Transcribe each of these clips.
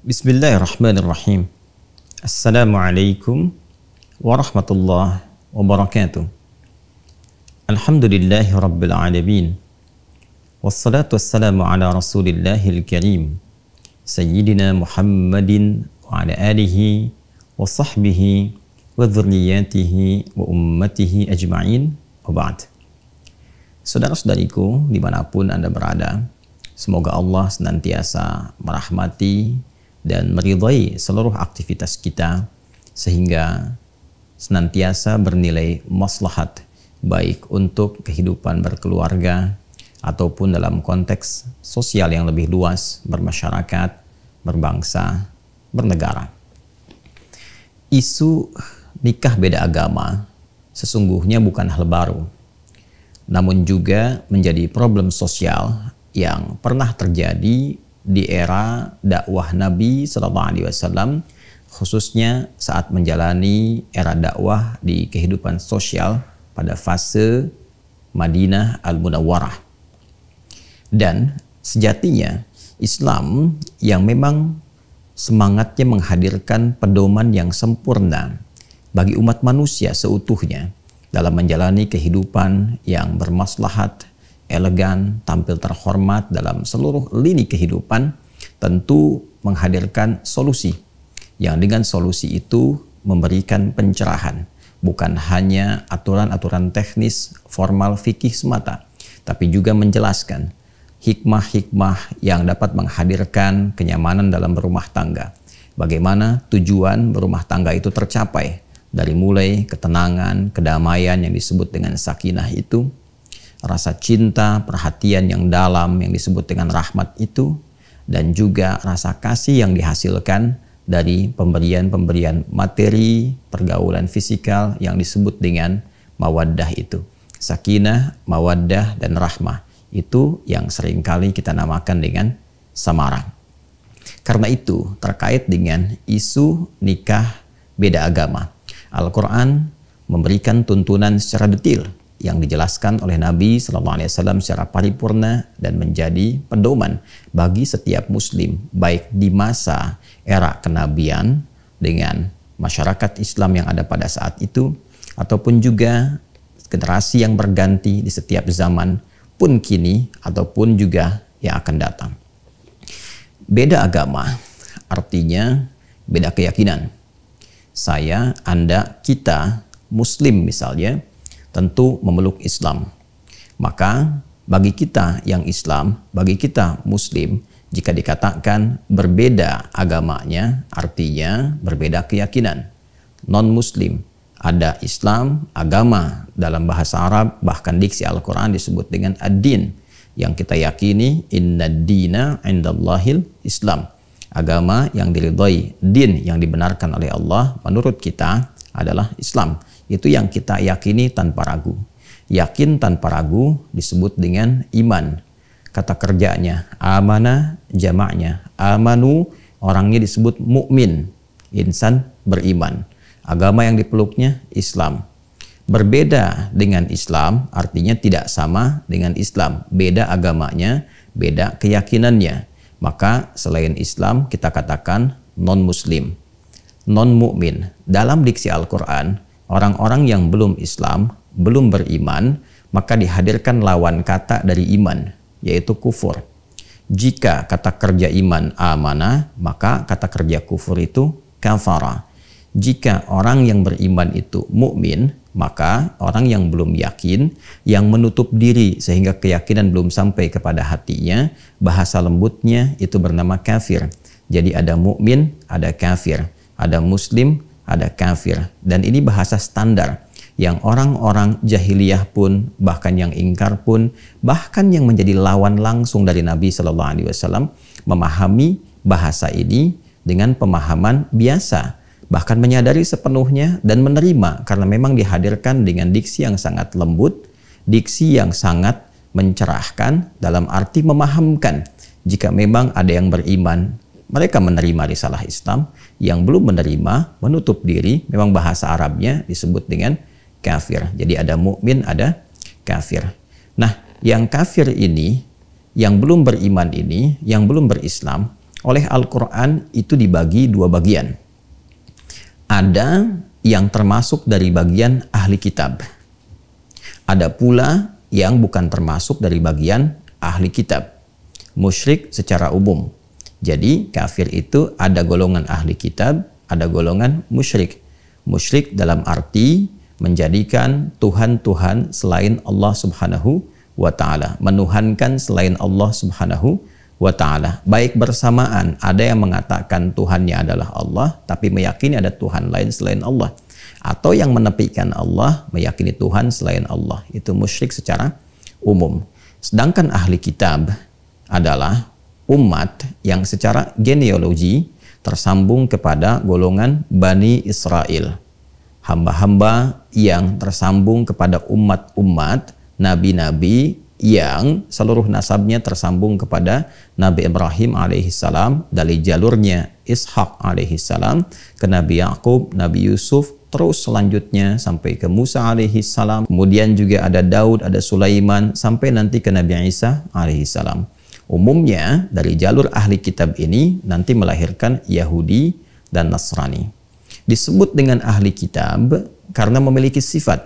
Bismillahirrahmanirrahim. Assalamualaikum warahmatullahi wabarakatuh. Alhamdulillahi rabbil alamin. Wassalatu wassalamu ala rasulillahil karim. Sayyidina Muhammadin wa ala alihi wa sahbihi wa dhurriyatihi wa ummatihi ajma'in wa ba'd. Saudara-saudariku dimanapun Anda berada, semoga Allah senantiasa merahmati dan meridhai seluruh aktivitas kita sehingga senantiasa bernilai maslahat baik untuk kehidupan berkeluarga ataupun dalam konteks sosial yang lebih luas, bermasyarakat, berbangsa, bernegara. Isu nikah beda agama sesungguhnya bukan hal baru, namun juga menjadi problem sosial yang pernah terjadi di era dakwah Nabi SAW, khususnya saat menjalani era dakwah di kehidupan sosial pada fase Madinah Al-Munawwarah. Dan sejatinya Islam yang memang semangatnya menghadirkan pedoman yang sempurna bagi umat manusia seutuhnya dalam menjalani kehidupan yang bermaslahat, elegan, tampil terhormat dalam seluruh lini kehidupan, tentu menghadirkan solusi yang dengan solusi itu memberikan pencerahan, bukan hanya aturan-aturan teknis formal fikih semata, tapi juga menjelaskan hikmah-hikmah yang dapat menghadirkan kenyamanan dalam berumah tangga. Bagaimana tujuan berumah tangga itu tercapai, dari mulai ketenangan, kedamaian yang disebut dengan sakinah itu, rasa cinta, perhatian yang dalam yang disebut dengan rahmat itu, dan juga rasa kasih yang dihasilkan dari pemberian-pemberian materi, pergaulan fisikal yang disebut dengan mawaddah itu. Sakinah, mawaddah, dan rahmah itu yang seringkali kita namakan dengan samarah. Karena itu terkait dengan isu nikah beda agama, Al-Quran memberikan tuntunan secara detail yang dijelaskan oleh Nabi SAW secara paripurna dan menjadi pedoman bagi setiap muslim, baik di masa era kenabian dengan masyarakat Islam yang ada pada saat itu, ataupun juga generasi yang berganti di setiap zaman pun kini, ataupun juga yang akan datang. Beda agama artinya beda keyakinan. Saya, Anda, kita, muslim misalnya, tentu memeluk Islam. Maka bagi kita yang Islam, bagi kita muslim, jika dikatakan berbeda agamanya, artinya berbeda keyakinan. Non-muslim, ada Islam, agama dalam bahasa Arab, bahkan diksi Al-Quran disebut dengan ad-din, yang kita yakini inna dina indallahil Islam. Agama yang diridhai, din yang dibenarkan oleh Allah menurut kita adalah Islam. Itu yang kita yakini tanpa ragu. Yakin tanpa ragu disebut dengan iman. Kata kerjanya amana, jamaknya amanu, orangnya disebut mukmin, insan beriman. Agama yang dipeluknya Islam. Berbeda dengan Islam artinya tidak sama dengan Islam. Beda agamanya, beda keyakinannya. Maka selain Islam kita katakan non-muslim, non-mukmin. Dalam diksi Al-Quran, orang-orang yang belum Islam, belum beriman, maka dihadirkan lawan kata dari iman, yaitu kufur. Jika kata kerja iman amanah, maka kata kerja kufur itu kafara. Jika orang yang beriman itu mukmin, maka orang yang belum yakin, yang menutup diri sehingga keyakinan belum sampai kepada hatinya, bahasa lembutnya itu bernama kafir. Jadi ada mukmin, ada kafir, ada muslim, ada kafir. Dan ini bahasa standar yang orang-orang jahiliyah pun, bahkan yang ingkar pun, bahkan yang menjadi lawan langsung dari Nabi SAW memahami bahasa ini dengan pemahaman biasa, bahkan menyadari sepenuhnya dan menerima karena memang dihadirkan dengan diksi yang sangat lembut, diksi yang sangat mencerahkan dalam arti memahamkan. Jika memang ada yang beriman, mereka menerima risalah Islam, yang belum menerima menutup diri, memang bahasa Arabnya disebut dengan kafir. Jadi ada mukmin, ada kafir. Nah, yang kafir ini, yang belum beriman ini, yang belum berislam, oleh Al-Quran itu dibagi dua bagian. Ada yang termasuk dari bagian ahli kitab. Ada pula yang bukan termasuk dari bagian ahli kitab. Musyrik secara umum. Jadi kafir itu ada golongan ahli kitab, ada golongan musyrik. Musyrik dalam arti menjadikan Tuhan-Tuhan selain Allah Subhanahu wa Ta'ala. Menuhankan selain Allah Subhanahu wa Ta'ala. Baik bersamaan, ada yang mengatakan Tuhannya adalah Allah, tapi meyakini ada Tuhan lain selain Allah. Atau yang menepikan Allah, meyakini Tuhan selain Allah. Itu musyrik secara umum. Sedangkan ahli kitab adalah umat yang secara genealogi tersambung kepada golongan Bani Israel. Hamba-hamba yang tersambung kepada umat-umat nabi-nabi yang seluruh nasabnya tersambung kepada Nabi Ibrahim alaihissalam, dari jalurnya Ishak alaihissalam ke Nabi Yakub, Nabi Yusuf, terus selanjutnya sampai ke Musa alaihissalam, kemudian juga ada Daud, ada Sulaiman, sampai nanti ke Nabi Isa alaihissalam. Umumnya dari jalur ahli kitab ini nanti melahirkan Yahudi dan Nasrani. Disebut dengan ahli kitab karena memiliki sifat.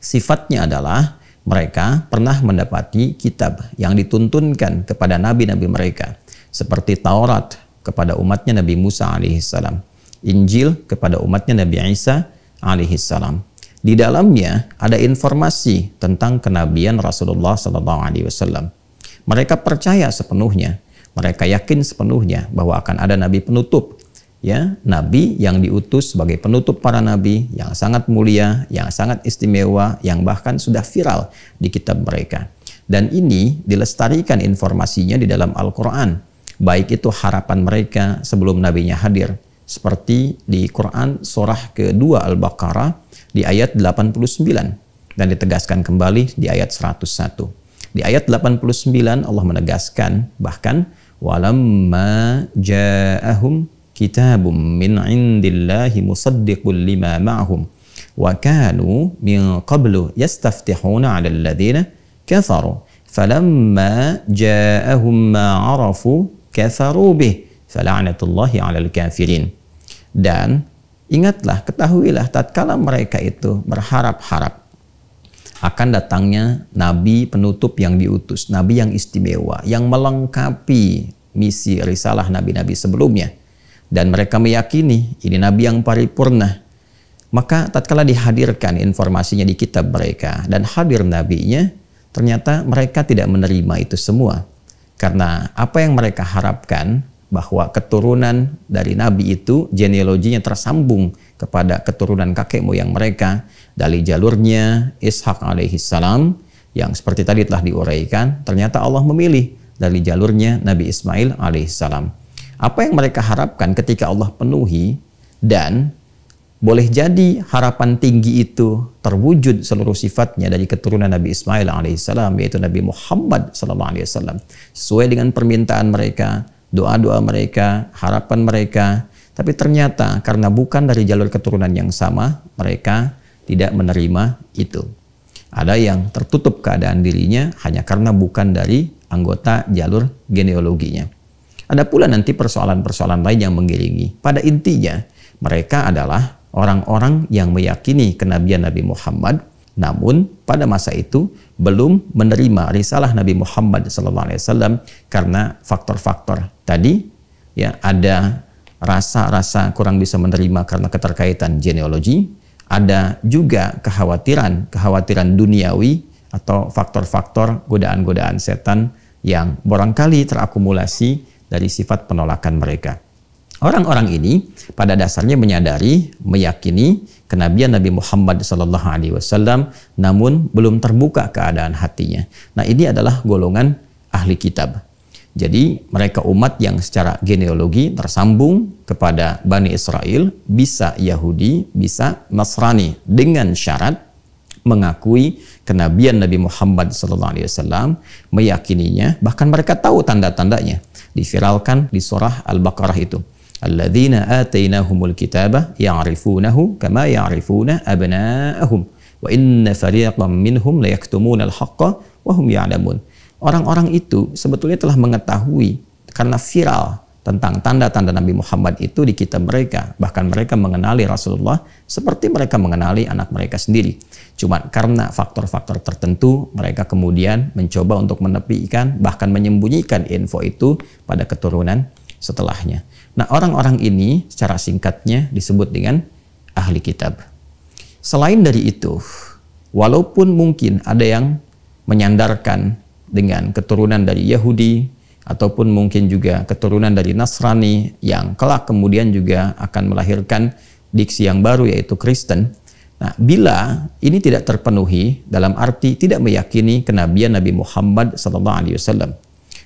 Sifatnya adalah mereka pernah mendapati kitab yang dituntunkan kepada nabi-nabi mereka, seperti Taurat kepada umatnya Nabi Musa alaihissalam, Injil kepada umatnya Nabi Isa alaihissalam. Di dalamnya ada informasi tentang kenabian Rasulullah SAW. Mereka percaya sepenuhnya, mereka yakin sepenuhnya bahwa akan ada nabi penutup, ya, nabi yang diutus sebagai penutup para nabi, yang sangat mulia, yang sangat istimewa, yang bahkan sudah viral di kitab mereka. Dan ini dilestarikan informasinya di dalam Al-Quran, baik itu harapan mereka sebelum nabinya hadir, seperti di Quran surah kedua Al-Baqarah di ayat 89 dan ditegaskan kembali di ayat 101. Di ayat 89 Allah menegaskan bahkan walamma ja'ahum kitabum min indillahi musaddiqul lima ma'hum wa kanu min qablu yastaftihuna 'alal ladzina kafaru falamma ja'ahum ma 'arafu kafaru bih fala'natullahi 'alal kafirin. Dan ingatlah, ketahuilah tatkala mereka itu berharap-harap akan datangnya nabi penutup yang diutus, nabi yang istimewa, yang melengkapi misi risalah nabi-nabi sebelumnya, dan mereka meyakini ini nabi yang paripurna. Maka tatkala dihadirkan informasinya di kitab mereka dan hadir nabinya, ternyata mereka tidak menerima itu semua, karena apa yang mereka harapkan bahwa keturunan dari nabi itu genealoginya tersambung kepada keturunan kakek moyang mereka dari jalurnya Ishak alaihissalam yang seperti tadi telah diuraikan, ternyata Allah memilih dari jalurnya Nabi Ismail alaihissalam. Apa yang mereka harapkan ketika Allah penuhi, dan boleh jadi harapan tinggi itu terwujud seluruh sifatnya dari keturunan Nabi Ismail alaihissalam, yaitu Nabi Muhammad sallallahu alaihi wasallam, sesuai dengan permintaan mereka, doa-doa mereka, harapan mereka. Tapi ternyata karena bukan dari jalur keturunan yang sama, mereka tidak menerima itu. Ada yang tertutup keadaan dirinya hanya karena bukan dari anggota jalur genealoginya. Ada pula nanti persoalan-persoalan lain yang mengiringi. Pada intinya, mereka adalah orang-orang yang meyakini kenabian Nabi Muhammad, namun pada masa itu belum menerima risalah Nabi Muhammad SAW karena faktor-faktor tadi, ya, ada rasa-rasa kurang bisa menerima karena keterkaitan genealogi, ada juga kekhawatiran duniawi atau faktor-faktor godaan-godaan setan yang barangkali terakumulasi dari sifat penolakan mereka. Orang-orang ini pada dasarnya menyadari, meyakini kenabian Nabi Muhammad SAW, namun belum terbuka keadaan hatinya. Nah, ini adalah golongan ahli kitab. Jadi mereka umat yang secara genealogi tersambung kepada Bani Israel, bisa Yahudi, bisa Nasrani, dengan syarat mengakui kenabian Nabi Muhammad SAW, meyakininya, bahkan mereka tahu tanda-tandanya. Diviralkan di surah Al-Baqarah itu. Alladzina atainahumul kitaba ya'rifunahu kama ya'rifuna abna'ahum wa inna fariqam minhum layaktumuna al-haqqa wa hum ya'lamun. Orang-orang itu sebetulnya telah mengetahui karena viral tentang tanda-tanda Nabi Muhammad itu di kitab mereka. Bahkan mereka mengenali Rasulullah seperti mereka mengenali anak mereka sendiri. Cuma karena faktor-faktor tertentu, mereka kemudian mencoba untuk menepikan, bahkan menyembunyikan info itu pada keturunan setelahnya. Nah, orang-orang ini secara singkatnya disebut dengan ahli kitab. Selain dari itu, walaupun mungkin ada yang menyandarkan dengan keturunan dari Yahudi, ataupun mungkin juga keturunan dari Nasrani yang kelak kemudian juga akan melahirkan diksi yang baru yaitu Kristen. Nah, bila ini tidak terpenuhi dalam arti tidak meyakini kenabian Nabi Muhammad SAW.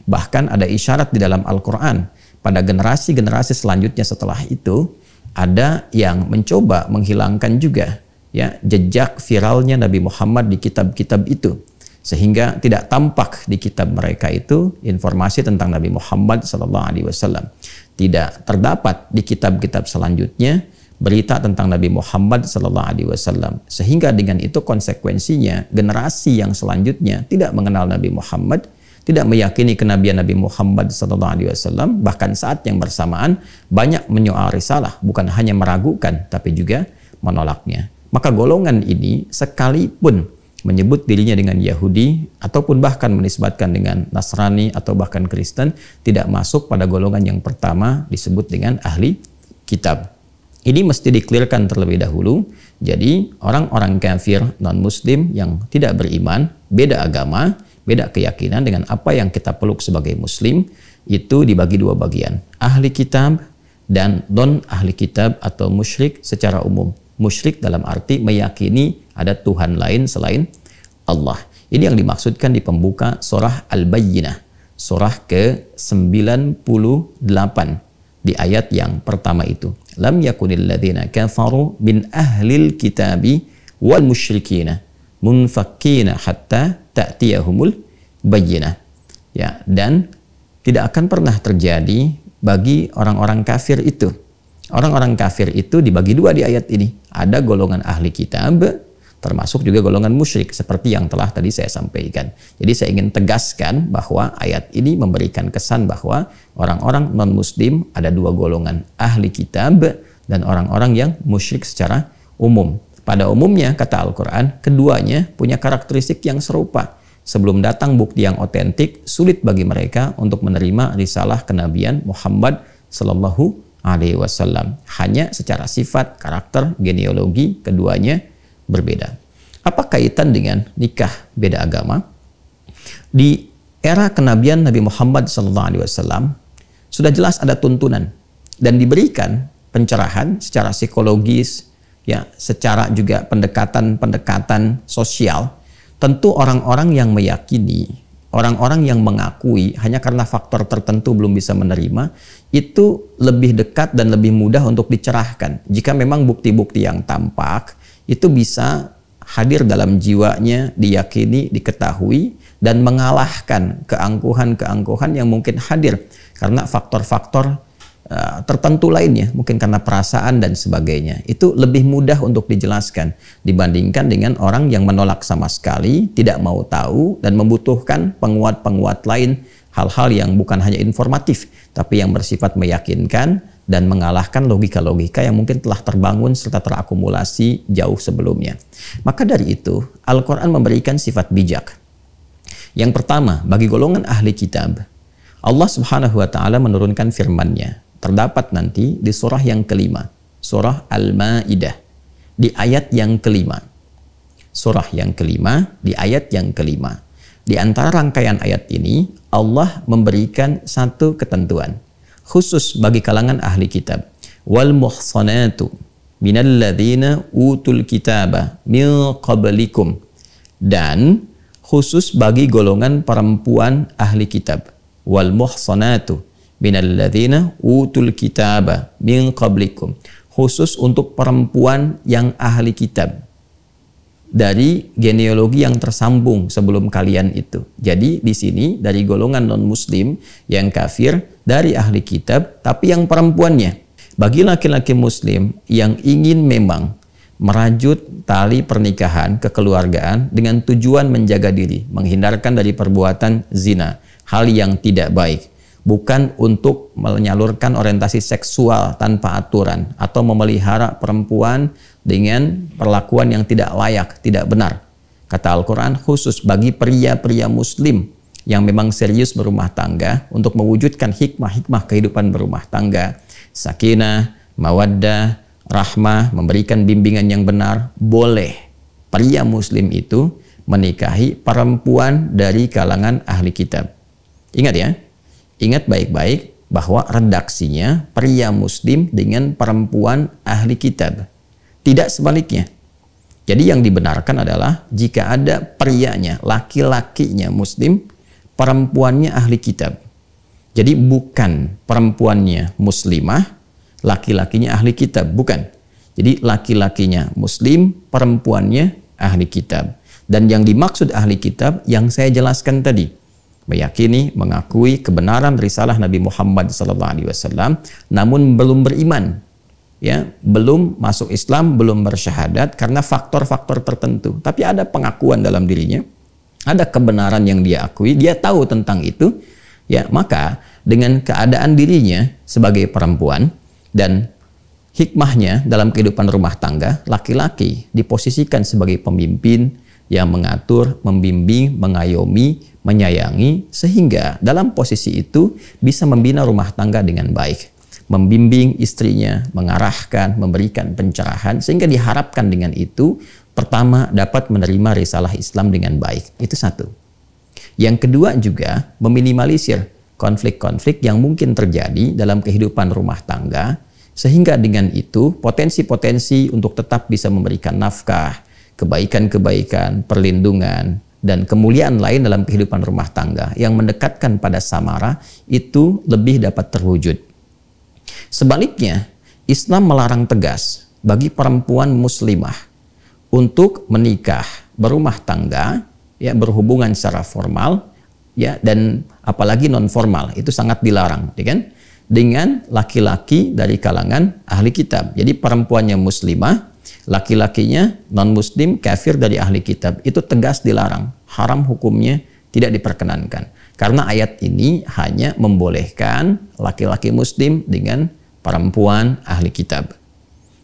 Bahkan ada isyarat di dalam Al-Quran pada generasi-generasi selanjutnya setelah itu ada yang mencoba menghilangkan juga ya jejak viralnya Nabi Muhammad di kitab-kitab itu. Sehingga tidak tampak di kitab mereka itu informasi tentang Nabi Muhammad SAW. Tidak terdapat di kitab-kitab selanjutnya berita tentang Nabi Muhammad SAW. Sehingga dengan itu konsekuensinya generasi yang selanjutnya tidak mengenal Nabi Muhammad, tidak meyakini kenabian Nabi Muhammad SAW. Bahkan saat yang bersamaan banyak menyoal risalah, bukan hanya meragukan tapi juga menolaknya. Maka golongan ini sekalipun menyebut dirinya dengan Yahudi ataupun bahkan menisbatkan dengan Nasrani atau bahkan Kristen, tidak masuk pada golongan yang pertama disebut dengan ahli kitab. Ini mesti diklirkan terlebih dahulu. Jadi orang-orang kafir non-muslim yang tidak beriman, beda agama, beda keyakinan dengan apa yang kita peluk sebagai muslim, itu dibagi dua bagian, ahli kitab dan non ahli kitab atau musyrik secara umum. Musyrik dalam arti meyakini ada Tuhan lain selain Allah. Ini yang dimaksudkan di pembuka surah Al-Bayyinah, surah ke-98 di ayat yang pertama itu. Lam yakunil ladzina kafaru min ahlil kitabi wal musyrikina munfakkina hatta ta'tiyahumul bayyinah. Ya, dan tidak akan pernah terjadi bagi orang-orang kafir itu. Orang-orang kafir itu dibagi dua di ayat ini. Ada golongan ahli kitab, termasuk juga golongan musyrik, seperti yang telah tadi saya sampaikan. Jadi saya ingin tegaskan bahwa ayat ini memberikan kesan bahwa orang-orang non-muslim ada dua golongan, ahli kitab dan orang-orang yang musyrik secara umum. Pada umumnya, kata Al-Quran, keduanya punya karakteristik yang serupa. Sebelum datang bukti yang otentik, sulit bagi mereka untuk menerima risalah kenabian Muhammad Sallallahu Alaihi Wasallam. Hanya secara sifat, karakter, genealogi keduanya berbeda. Apa kaitan dengan nikah beda agama? Di era kenabian Nabi Muhammad SAW sudah jelas ada tuntunan dan diberikan pencerahan secara psikologis, ya, secara juga pendekatan sosial. Tentu orang-orang yang meyakini, orang-orang yang mengakui hanya karena faktor tertentu belum bisa menerima, itu lebih dekat dan lebih mudah untuk dicerahkan. Jika memang bukti-bukti yang tampak itu bisa hadir dalam jiwanya, diyakini, diketahui, dan mengalahkan keangkuhan-keangkuhan yang mungkin hadir karena faktor-faktor tertentu lainnya, mungkin karena perasaan dan sebagainya. Itu lebih mudah untuk dijelaskan dibandingkan dengan orang yang menolak sama sekali, tidak mau tahu, dan membutuhkan penguat-penguat lain, hal-hal yang bukan hanya informatif, tapi yang bersifat meyakinkan dan mengalahkan logika-logika yang mungkin telah terbangun serta terakumulasi jauh sebelumnya. Maka dari itu, Al-Quran memberikan sifat bijak. Yang pertama, bagi golongan ahli kitab, Allah Subhanahu wa Ta'ala menurunkan firman-Nya. Terdapat nanti di surah yang kelima, surah Al-Ma'idah, di ayat yang kelima. Surah yang kelima, di ayat yang kelima. Di antara rangkaian ayat ini, Allah memberikan satu ketentuan khusus bagi kalangan ahli kitab. Wal muhsanatu minal ladzina utul kitaba min qablikum. Dan khusus bagi golongan perempuan ahli kitab. Wal muhsanatu minal ladzina utul kitaba min qablikum. Khusus untuk perempuan yang ahli kitab dari genealogi yang tersambung sebelum kalian itu. Jadi di sini dari golongan non-muslim yang kafir, dari ahli kitab, tapi yang perempuannya. Bagi laki-laki muslim yang ingin memang merajut tali pernikahan kekeluargaan dengan tujuan menjaga diri, menghindarkan dari perbuatan zina, hal yang tidak baik, bukan untuk menyalurkan orientasi seksual tanpa aturan atau memelihara perempuan dengan perlakuan yang tidak layak, tidak benar. Kata Al-Quran, khusus bagi pria-pria muslim yang memang serius berumah tangga untuk mewujudkan hikmah-hikmah kehidupan berumah tangga, sakinah, mawaddah, rahmah, memberikan bimbingan yang benar, boleh pria muslim itu menikahi perempuan dari kalangan ahli kitab. Ingat ya, ingat baik-baik bahwa redaksinya pria muslim dengan perempuan ahli kitab, tidak sebaliknya. Jadi yang dibenarkan adalah jika ada prianya, laki-lakinya muslim, perempuannya ahli kitab. Jadi bukan perempuannya muslimah, laki-lakinya ahli kitab, bukan. Jadi laki-lakinya muslim, perempuannya ahli kitab. Dan yang dimaksud ahli kitab yang saya jelaskan tadi, meyakini, mengakui kebenaran risalah Nabi Muhammad SAW, namun belum beriman, ya, belum masuk Islam, belum bersyahadat karena faktor-faktor tertentu. Tapi ada pengakuan dalam dirinya, ada kebenaran yang dia akui, dia tahu tentang itu, ya, maka dengan keadaan dirinya sebagai perempuan dan hikmahnya dalam kehidupan rumah tangga, laki-laki diposisikan sebagai pemimpin yang mengatur, membimbing, mengayomi, menyayangi, sehingga dalam posisi itu bisa membina rumah tangga dengan baik, membimbing istrinya, mengarahkan, memberikan pencerahan, sehingga diharapkan dengan itu, pertama, dapat menerima risalah Islam dengan baik. Itu satu. Yang kedua juga meminimalisir konflik-konflik yang mungkin terjadi dalam kehidupan rumah tangga, sehingga dengan itu potensi-potensi untuk tetap bisa memberikan nafkah, kebaikan-kebaikan, perlindungan, dan kemuliaan lain dalam kehidupan rumah tangga yang mendekatkan pada samara itu lebih dapat terwujud. Sebaliknya, Islam melarang tegas bagi perempuan muslimah untuk menikah, berumah tangga, ya, berhubungan secara formal, ya, dan apalagi non formal, itu sangat dilarang, ya kan? Dengan laki-laki dari kalangan ahli kitab. Jadi perempuannya muslimah, laki-lakinya non-muslim, kafir dari ahli kitab, itu tegas dilarang, haram hukumnya, tidak diperkenankan. Karena ayat ini hanya membolehkan laki-laki muslim dengan perempuan ahli kitab.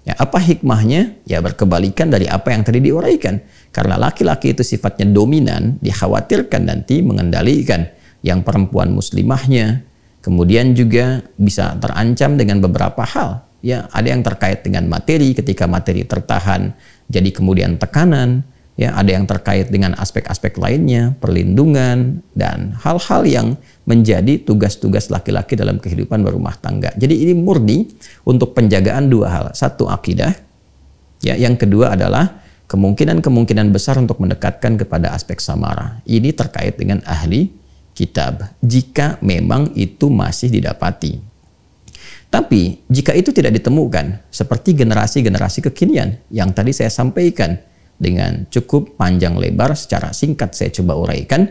Ya, apa hikmahnya? Ya, berkebalikan dari apa yang tadi diuraikan. Karena laki-laki itu sifatnya dominan, dikhawatirkan nanti mengendalikan yang perempuan muslimahnya. Kemudian juga bisa terancam dengan beberapa hal. Ya, ada yang terkait dengan materi, ketika materi tertahan jadi kemudian tekanan, ya, ada yang terkait dengan aspek-aspek lainnya, perlindungan, dan hal-hal yang menjadi tugas-tugas laki-laki dalam kehidupan berumah tangga. Jadi ini murni untuk penjagaan dua hal. Satu, akidah, ya, yang kedua adalah kemungkinan-kemungkinan besar untuk mendekatkan kepada aspek samara. Ini terkait dengan ahli kitab, jika memang itu masih didapati. Tapi jika itu tidak ditemukan, seperti generasi-generasi kekinian yang tadi saya sampaikan dengan cukup panjang lebar, secara singkat saya coba uraikan,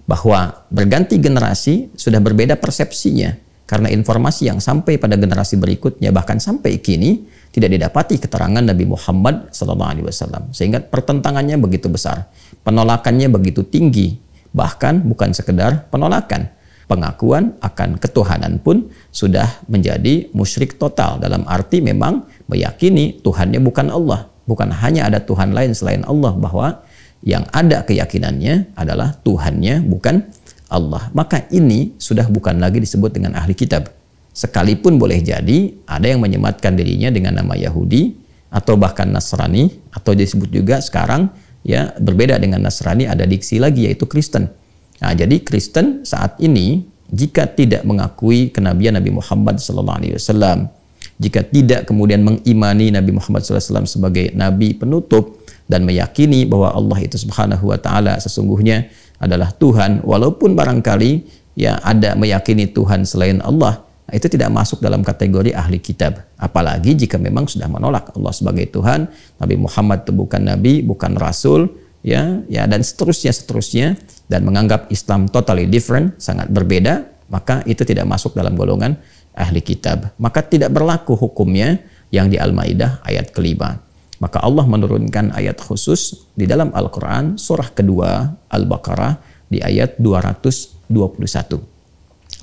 bahwa berganti generasi sudah berbeda persepsinya, karena informasi yang sampai pada generasi berikutnya, bahkan sampai kini, tidak didapati keterangan Nabi Muhammad SAW. Sehingga pertentangannya begitu besar, penolakannya begitu tinggi, bahkan bukan sekedar penolakan, pengakuan akan ketuhanan pun sudah menjadi musyrik total, dalam arti memang meyakini Tuhannya bukan Allah, bukan hanya ada Tuhan lain selain Allah, bahwa yang ada keyakinannya adalah Tuhannya bukan Allah. Maka ini sudah bukan lagi disebut dengan ahli kitab. Sekalipun boleh jadi ada yang menyematkan dirinya dengan nama Yahudi atau bahkan Nasrani, atau disebut juga sekarang, ya, berbeda dengan Nasrani, ada diksi lagi yaitu Kristen. Nah, jadi Kristen saat ini jika tidak mengakui kenabian Nabi Muhammad SAW, jika tidak kemudian mengimani Nabi Muhammad SAW sebagai nabi penutup dan meyakini bahwa Allah itu Subhanahu wa taala sesungguhnya adalah Tuhan, walaupun barangkali ya ada meyakini Tuhan selain Allah, itu tidak masuk dalam kategori ahli kitab. Apalagi jika memang sudah menolak Allah sebagai Tuhan, Nabi Muhammad itu bukan nabi, bukan rasul, ya dan seterusnya, dan menganggap Islam totally different, sangat berbeda, maka itu tidak masuk dalam golongan ahli kitab. Maka tidak berlaku hukumnya yang di Al-Maidah ayat kelima. Maka Allah menurunkan ayat khusus di dalam Al-Quran surah kedua Al-Baqarah di ayat 221.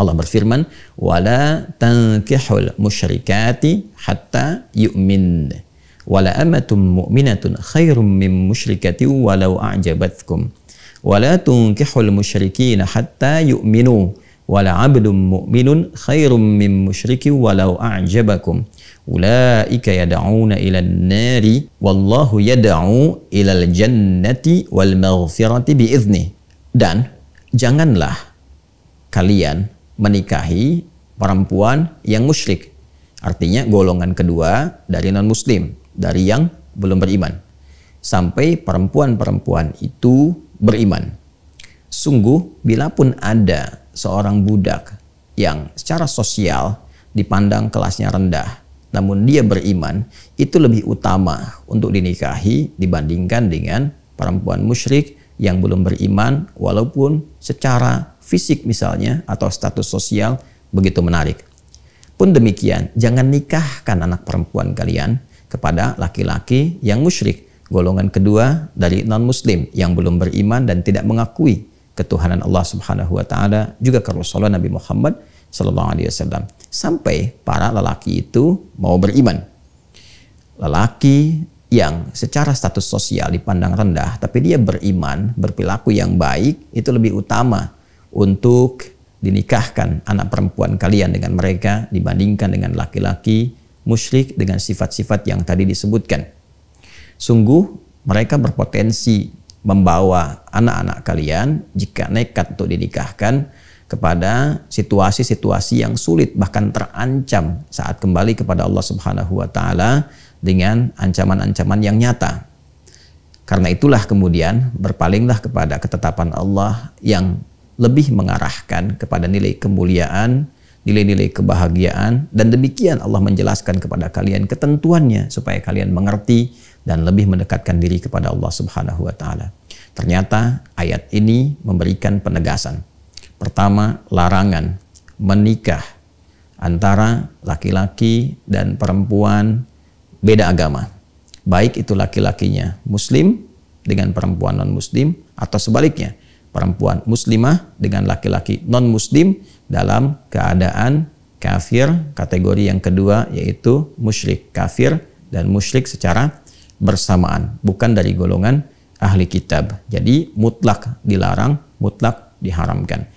Allah berfirman, "Wala tankihul musyrikati hatta yu'min. Wala amatum mu'minatun khairum min musyrikati walau a'jabatkum. Wala tunkihul musyrikina hatta yu'minu. Wala 'abdun mu'minun khairum min musyriki walau a'jabakum. Ulaika yad'una ilan nari wallahu yad'u ilal jannati wal maghfirati bi'idznih." Dan janganlah kalian menikahi perempuan yang musyrik. Artinya golongan kedua dari non-muslim, dari yang belum beriman. Sampai perempuan-perempuan itu beriman. Sungguh, bila pun ada seorang budak yang secara sosial dipandang kelasnya rendah, namun dia beriman, itu lebih utama untuk dinikahi dibandingkan dengan perempuan musyrik yang belum beriman, walaupun secara fisik misalnya atau status sosial begitu menarik. Pun demikian, jangan nikahkan anak perempuan kalian kepada laki-laki yang musyrik, golongan kedua dari non-muslim yang belum beriman dan tidak mengakui ketuhanan Allah Subhanahu wa taala, juga kerasulan Nabi Muhammad sallallahu alaihi wasallam, sampai para lelaki itu mau beriman. Lelaki yang secara status sosial dipandang rendah tapi dia beriman, berperilaku yang baik, itu lebih utama untuk dinikahkan anak perempuan kalian dengan mereka dibandingkan dengan laki-laki musyrik dengan sifat-sifat yang tadi disebutkan. Sungguh mereka berpotensi membawa anak-anak kalian jika nekat untuk dinikahkan kepada situasi-situasi yang sulit, bahkan terancam saat kembali kepada Allah Subhanahu wa taala dengan ancaman-ancaman yang nyata. Karena itulah kemudian berpalinglah kepada ketetapan Allah yang lebih mengarahkan kepada nilai kemuliaan, nilai-nilai kebahagiaan, dan demikian Allah menjelaskan kepada kalian ketentuannya supaya kalian mengerti dan lebih mendekatkan diri kepada Allah Subhanahu wa taala. Ternyata ayat ini memberikan penegasan. Pertama, larangan menikah antara laki-laki dan perempuan beda agama. Baik itu laki-lakinya muslim dengan perempuan non-muslim atau sebaliknya, perempuan muslimah dengan laki-laki non-muslim dalam keadaan kafir. Kategori yang kedua yaitu musyrik, kafir dan musyrik secara bersamaan, bukan dari golongan ahli kitab. Jadi mutlak dilarang, mutlak diharamkan.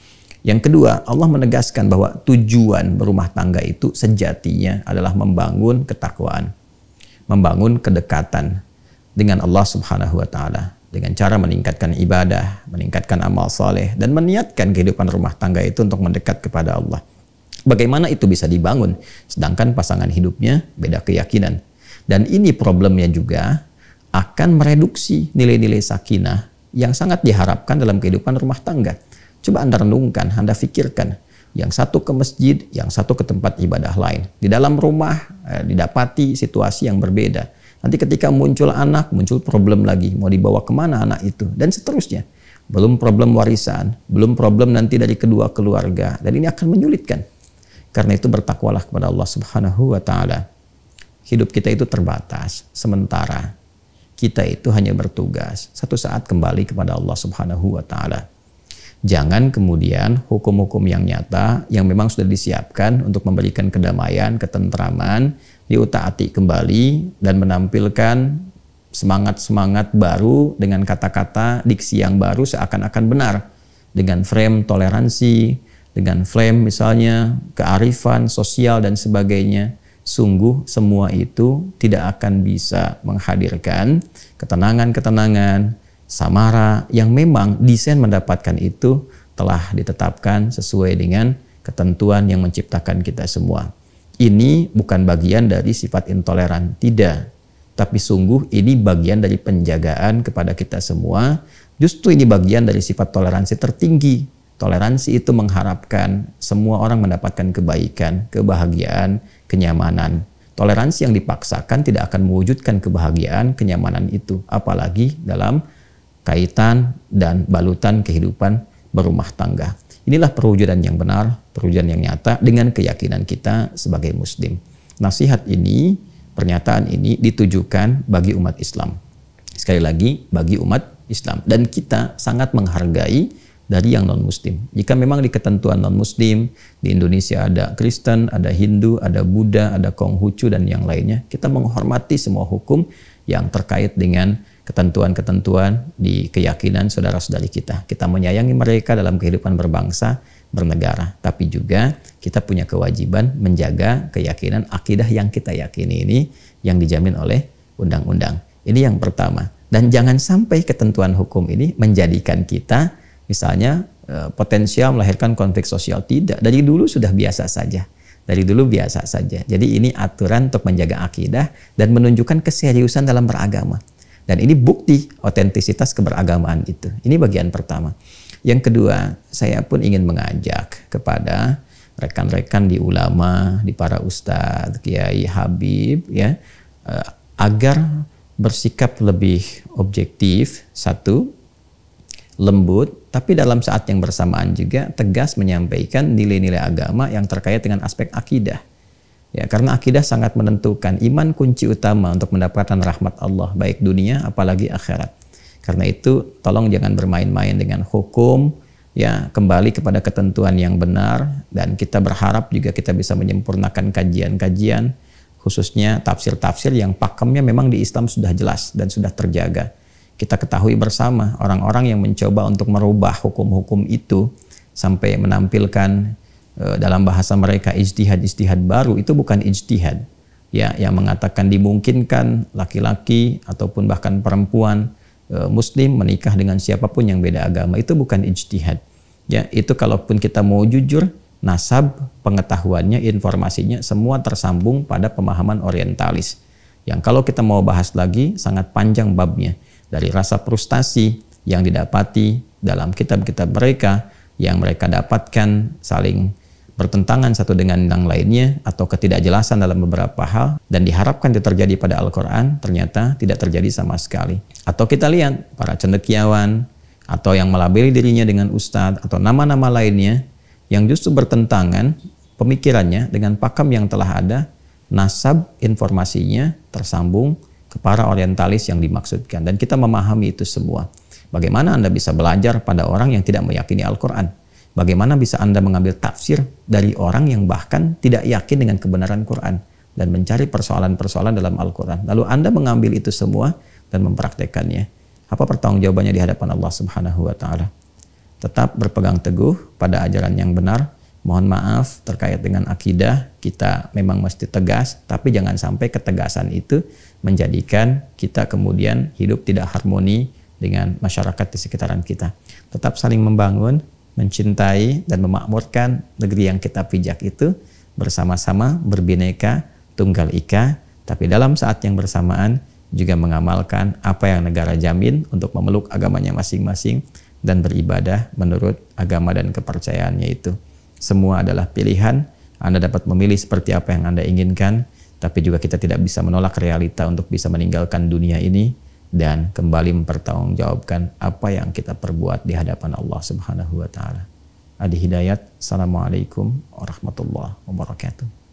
Yang kedua, Allah menegaskan bahwa tujuan berumah tangga itu sejatinya adalah membangun ketakwaan, membangun kedekatan dengan Allah Subhanahu wa taala dengan cara meningkatkan ibadah, meningkatkan amal saleh, dan meniatkan kehidupan rumah tangga itu untuk mendekat kepada Allah. Bagaimana itu bisa dibangun sedangkan pasangan hidupnya beda keyakinan? Dan ini problemnya juga akan mereduksi nilai-nilai sakinah yang sangat diharapkan dalam kehidupan rumah tangga. Coba Anda renungkan, Anda pikirkan, yang satu ke masjid, yang satu ke tempat ibadah lain. Di dalam rumah didapati situasi yang berbeda. Nanti ketika muncul anak, muncul problem lagi. Mau dibawa kemana anak itu? Dan seterusnya. Belum problem warisan, belum problem nanti dari kedua keluarga. Dan ini akan menyulitkan. Karena itu bertakwalah kepada Allah Subhanahu wa ta'ala. Hidup kita itu terbatas. Sementara kita itu hanya bertugas. Satu saat kembali kepada Allah Subhanahu wa ta'ala. Jangan kemudian hukum-hukum yang nyata yang memang sudah disiapkan untuk memberikan kedamaian, ketentraman, diutaati kembali dan menampilkan semangat-semangat baru dengan kata-kata diksi yang baru seakan-akan benar, dengan frame toleransi, dengan frame misalnya kearifan sosial dan sebagainya. Sungguh semua itu tidak akan bisa menghadirkan ketenangan-ketenangan, samara yang memang desain mendapatkan itu telah ditetapkan sesuai dengan ketentuan yang menciptakan kita semua. Ini bukan bagian dari sifat intoleran, tidak. Tapi sungguh ini bagian dari penjagaan kepada kita semua. Justru ini bagian dari sifat toleransi tertinggi. Toleransi itu mengharapkan semua orang mendapatkan kebaikan, kebahagiaan, kenyamanan. Toleransi yang dipaksakan tidak akan mewujudkan kebahagiaan, kenyamanan itu. Apalagi dalam kaitan dan balutan kehidupan berumah tangga. Inilah perwujudan yang benar, perwujudan yang nyata dengan keyakinan kita sebagai muslim. Nasihat ini, pernyataan ini ditujukan bagi umat Islam. Sekali lagi, bagi umat Islam. Dan kita sangat menghargai dari yang non-muslim. Jika memang di ketentuan non-muslim, di Indonesia ada Kristen, ada Hindu, ada Buddha, ada Konghucu, dan yang lainnya, kita menghormati semua hukum yang terkait dengan ketentuan-ketentuan di keyakinan saudara-saudari kita. Kita menyayangi mereka dalam kehidupan berbangsa, bernegara. Tapi juga kita punya kewajiban menjaga keyakinan akidah yang kita yakini ini yang dijamin oleh undang-undang. Ini yang pertama. Dan jangan sampai ketentuan hukum ini menjadikan kita misalnya potensial melahirkan konflik sosial. Tidak, dari dulu sudah biasa saja. Dari dulu biasa saja. Jadi ini aturan untuk menjaga akidah dan menunjukkan keseriusan dalam beragama. Dan ini bukti otentisitas keberagamaan itu. Ini bagian pertama. Yang kedua, saya pun ingin mengajak kepada rekan-rekan di ulama, di para ustadz, kiai, habib, ya, agar bersikap lebih objektif, satu, lembut, tapi dalam saat yang bersamaan juga tegas menyampaikan nilai-nilai agama yang terkait dengan aspek akidah. Ya, karena akidah sangat menentukan. Iman kunci utama untuk mendapatkan rahmat Allah, baik dunia apalagi akhirat. Karena itu tolong jangan bermain-main dengan hukum, ya, kembali kepada ketentuan yang benar, dan kita berharap juga kita bisa menyempurnakan kajian-kajian, khususnya tafsir-tafsir yang pakemnya memang di Islam sudah jelas dan sudah terjaga. Kita ketahui bersama orang-orang yang mencoba untuk merubah hukum-hukum itu sampai menampilkan dalam bahasa mereka ijtihad baru, itu bukan ijtihad, ya, yang mengatakan dimungkinkan laki-laki ataupun bahkan perempuan muslim menikah dengan siapapun yang beda agama. Itu bukan ijtihad, ya. Itu kalaupun kita mau jujur, nasab pengetahuannya, informasinya semua tersambung pada pemahaman orientalis, yang kalau kita mau bahas lagi sangat panjang babnya, dari rasa frustasi yang didapati dalam kitab-kitab mereka yang mereka dapatkan saling bertentangan satu dengan yang lainnya, atau ketidakjelasan dalam beberapa hal, dan diharapkan itu terjadi pada Al-Quran, ternyata tidak terjadi sama sekali. Atau kita lihat para cendekiawan atau yang melabeli dirinya dengan ustadz atau nama-nama lainnya yang justru bertentangan pemikirannya dengan pakem yang telah ada, nasab informasinya tersambung ke para orientalis yang dimaksudkan. Dan kita memahami itu semua. Bagaimana Anda bisa belajar pada orang yang tidak meyakini Al-Quran? Bagaimana bisa Anda mengambil tafsir dari orang yang bahkan tidak yakin dengan kebenaran Quran dan mencari persoalan-persoalan dalam Al-Quran? Lalu Anda mengambil itu semua dan mempraktekannya. Apa pertanggungjawabannya di hadapan Allah Subhanahu wa Ta'ala? Tetap berpegang teguh pada ajaran yang benar. Mohon maaf terkait dengan akidah, kita memang mesti tegas, tapi jangan sampai ketegasan itu menjadikan kita kemudian hidup tidak harmoni dengan masyarakat di sekitaran kita. Tetap saling membangun, mencintai, dan memakmurkan negeri yang kita pijak itu bersama-sama, berbineka, tunggal ika, tapi dalam saat yang bersamaan juga mengamalkan apa yang negara jamin untuk memeluk agamanya masing-masing dan beribadah menurut agama dan kepercayaannya itu. Semua adalah pilihan. Anda dapat memilih seperti apa yang Anda inginkan, tapi juga kita tidak bisa menolak realita untuk bisa meninggalkan dunia ini dan kembali mempertanggungjawabkan apa yang kita perbuat di hadapan Allah Subhanahu wa Ta'ala. Adi Hidayat. Assalamualaikum warahmatullahi wabarakatuh.